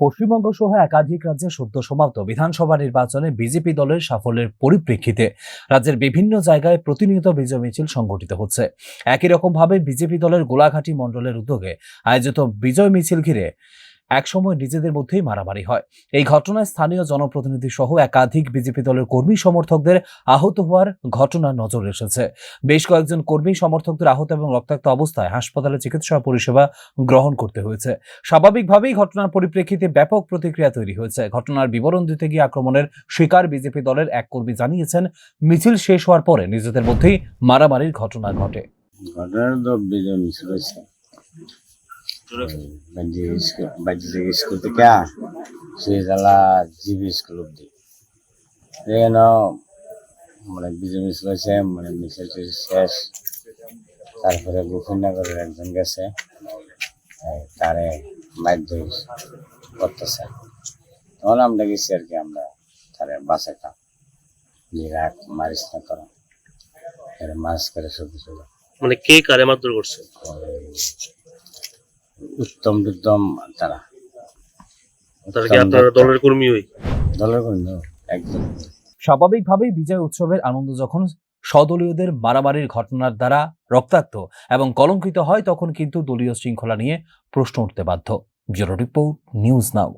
পশ্চিমবঙ্গ সহ একাধিক রাজ্যে সদ্য সমাপ্ত বিধানসভা নির্বাচনে বিজেপি দলের সাফল্যের পরিপ্রেক্ষিতে রাজ্যের বিভিন্ন জায়গায় প্রতিনিয়ত বিজয় মিছিল সংগঠিত হচ্ছে। একই রকম ভাবে বিজেপি দলের গোলাঘাটি মণ্ডলের উদ্যোগে আয়োজিত বিজয় মিছিল ঘিরে একসময় নিজেদের মধ্যেই মারামারি হয়। এই ঘটনায় স্থানীয় জনপ্রতিনিধি সহ একাধিক বিজেপি দলের কর্মী সমর্থকদের আহত হওয়ার ঘটনা নজরে এসেছে। বেশ কয়েকজন কর্মী সমর্থকদের আহত এবং রক্তাক্ত অবস্থায় হাসপাতালে চিকিৎসা পরিষেবা গ্রহণ করতে হয়েছে। স্বাভাবিকভাবেই ঘটনার পরিপ্রেক্ষিতে ব্যাপক প্রতিক্রিয়া তৈরি হয়েছে। ঘটনার বিবরণ দিতে গিয়ে আক্রমণের শিকার বিজেপি দলের এক কর্মী জানিয়েছেন, মিছিল শেষ হওয়ার পরে নিজেদের মধ্যেই মারামারির ঘটনা ঘটে। স্কুল থেকে সুইজালা জিবি স্কুল অব্দি মানে বিজয় মিছিল হয়েছে, মানে মিছিল শেষ। তারপরে গোপীনগরের একজন গেছে, তারে বাধ্য করতেছে, তখন আমরা গেছি আর কি, আমরা তারে বাঁচাতাম যে রাখ মারিস না করা মাছ করে সবজি চলে। মানে কে কারে মারধর করছে? উত্তম টুত্তম তারা কি আপনার দলের কর্মী? দলের কর্মী একদম। স্বাভাবিকভাবেই বিজয় উৎসবের আনন্দ যখন স্বদলীয়দের মারামারির ঘটনার দ্বারা রক্তাক্ত এবং কলঙ্কিত হয়, তখন কিন্তু দলীয় শৃঙ্খলা নিয়ে প্রশ্ন উঠতে বাধ্য। Bureau report, news now.